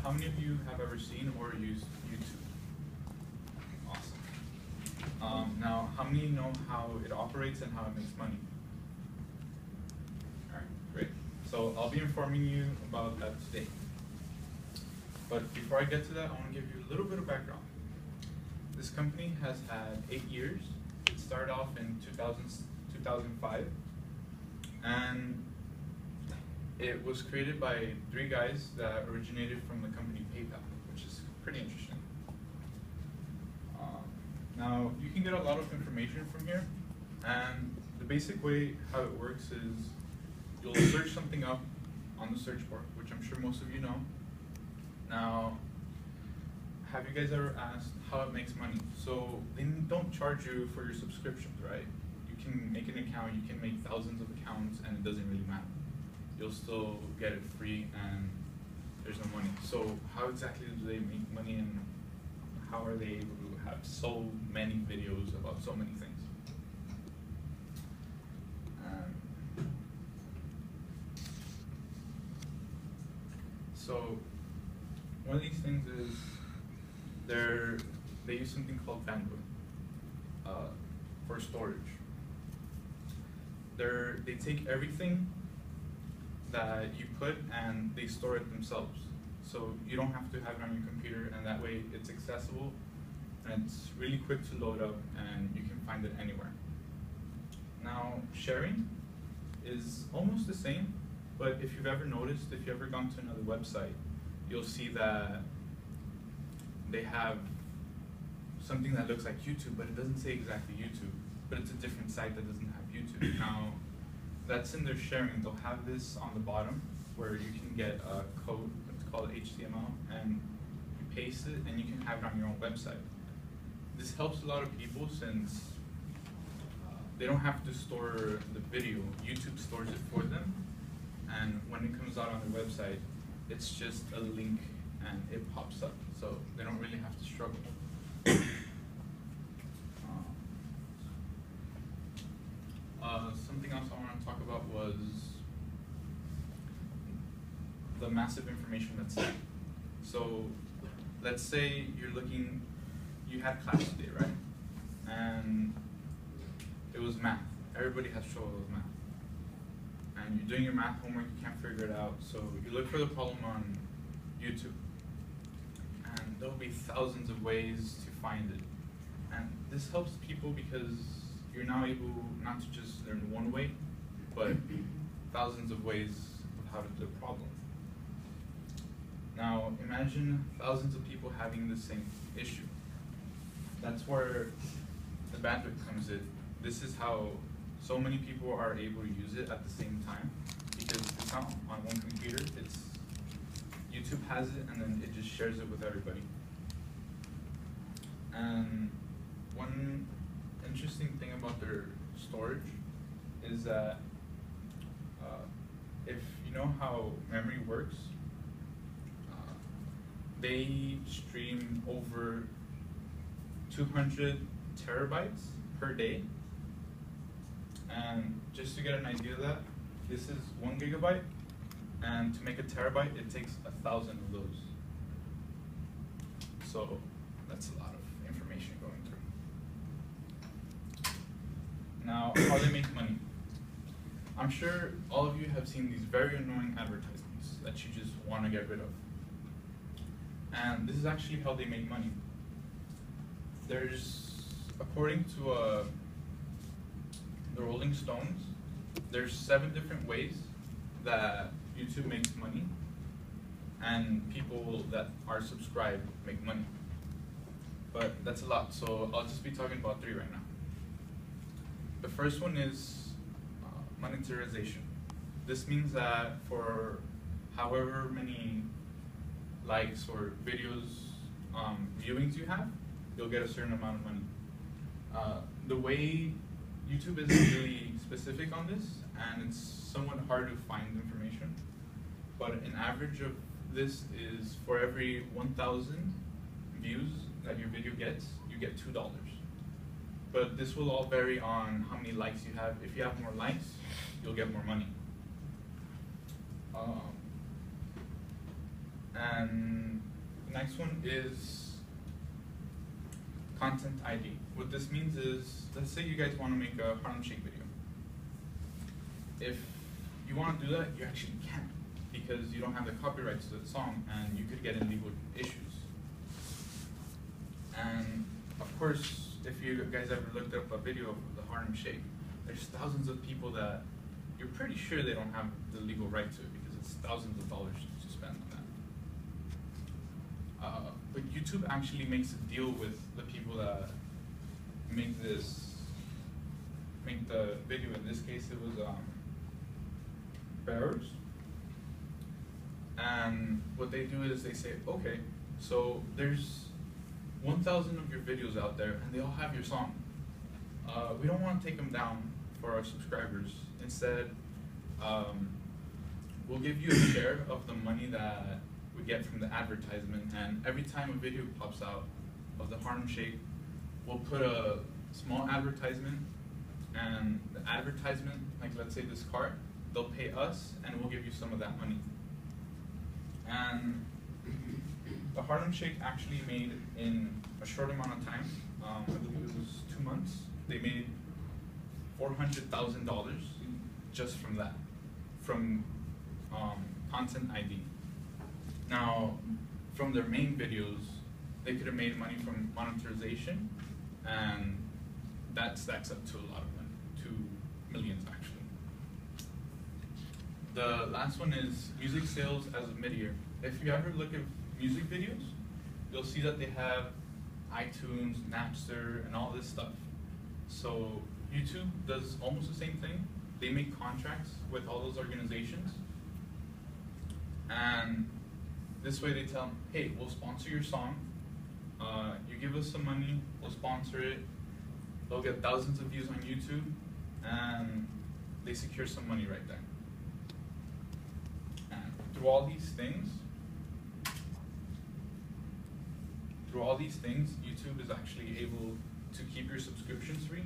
how many of you have ever seen or used YouTube? Awesome. Now, how many know how it operates and how it makes money? All right, great. So I'll be informing you about that today. But before I get to that, I want to give you a little bit of background. This company has had 8 years. It started off in 2005, and it was created by 3 guys that originated from the company PayPal, which is pretty interesting. Now, you can get a lot of information from here, and the basic way how it works is you'll search something up on the search bar, which I'm sure most of you know. Now, have you guys ever asked how it makes money? So they don't charge you for your subscriptions, right? You can make an account, you can make thousands of accounts, and it doesn't really matter. You'll still get it free, and there's no money. So how exactly do they make money, and how are they able to have so many videos about so many things? So one of these things is they use something called bandwidth for storage. They take everything that you put and they store it themselves. So you don't have to have it on your computer, and that way it's accessible and it's really quick to load up and you can find it anywhere. Now, sharing is almost the same, but if you've ever noticed, if you've ever gone to another website, you'll see that they have something that looks like YouTube, but it doesn't say exactly YouTube, but it's a different site that doesn't have YouTube. Now, that's in their sharing. They'll have this on the bottom where you can get a code, it's called HTML, and you paste it and you can have it on your own website. This helps a lot of people since they don't have to store the video. YouTube stores it for them, and when it comes out on their website, it's just a link and it pops up, so they don't really have to struggle. Something else I want to talk about was the massive information that's there. So let's say you had class today, right? And it was math. Everybody has trouble with math. And you're doing your math homework, you can't figure it out, so you look for the problem on YouTube. And there'll be thousands of ways to find it. And this helps people because you're now able not to just learn one way, but thousands of ways of how to do a problem. Now, imagine thousands of people having the same issue. That's where the bandwidth comes in. This is how so many people are able to use it at the same time, because it's not on one computer, YouTube has it and then it just shares it with everybody. And one interesting thing about their storage is that if you know how memory works, they stream over 200 terabytes per day. And just to get an idea of that, this is 1 gigabyte, and to make a terabyte, it takes 1,000 of those. So that's a lot of information going through. Now, how they make money. I'm sure all of you have seen these very annoying advertisements that you just want to get rid of. And this is actually how they make money. There's, according to the Rolling Stones, there's 7 different ways that YouTube makes money, and people that are subscribed make money. But that's a lot, so I'll just be talking about 3 right now. The first one is monetization. This means that for however many likes or videos viewings you have, you'll get a certain amount of money. The way YouTube isn't really specific on this, and it's somewhat hard to find information, but an average of this is for every 1,000 views that your video gets, you get $2. But this will all vary on how many likes you have. If you have more likes, you'll get more money. And next one is content ID. What this means is, let's say you guys want to make a Harlem Shake video. If you want to do that, you actually can't, because you don't have the copyrights to the song, and you could get in legal issues. And of course, if you guys ever looked up a video of the Harlem Shake, there's thousands of people that you're pretty sure they don't have the legal right to it, because it's thousands of dollars to spend on that. But YouTube actually makes a deal with the people that make the video. In this case, it was bearers. And what they do is they say, okay, so there's 1,000 of your videos out there, and they all have your song. We don't want to take them down for our subscribers. Instead, we'll give you a share of the money that we get from the advertisement, and every time a video pops out of the Harlem Shake, we'll put a small advertisement, and the advertisement, like let's say this car, they'll pay us, and we'll give you some of that money. And the Harlem Shake actually made, in a short amount of time, I believe it was 2 months, they made $400,000 just from that, from content ID. Now, from their main videos, they could have made money from monetization, and that stacks up to a lot of money, to millions actually. The last one is music sales as a mid-year. If you ever look at music videos, you'll see that they have iTunes, Napster, and all this stuff. So YouTube does almost the same thing. They make contracts with all those organizations, and this way they tell them, hey, we'll sponsor your song, you give us some money, we'll sponsor it, they'll get thousands of views on YouTube, and they secure some money right there. And through all these things, YouTube is actually able to keep your subscriptions free,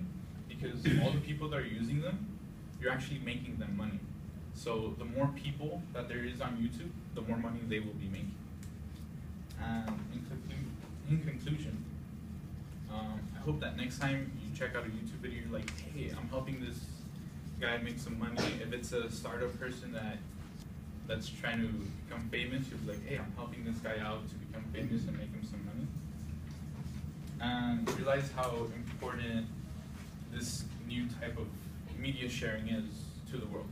because all the people that are using them, you're actually making them money. So the more people that there is on YouTube, the more money they will be making. And in conclusion, I hope that next time you check out a YouTube video, you're like, hey, I'm helping this guy make some money. If it's a startup person that's trying to become famous, you'll be like, hey, I'm helping this guy out to become famous and make him some money. And realize how important this new type of media sharing is to the world.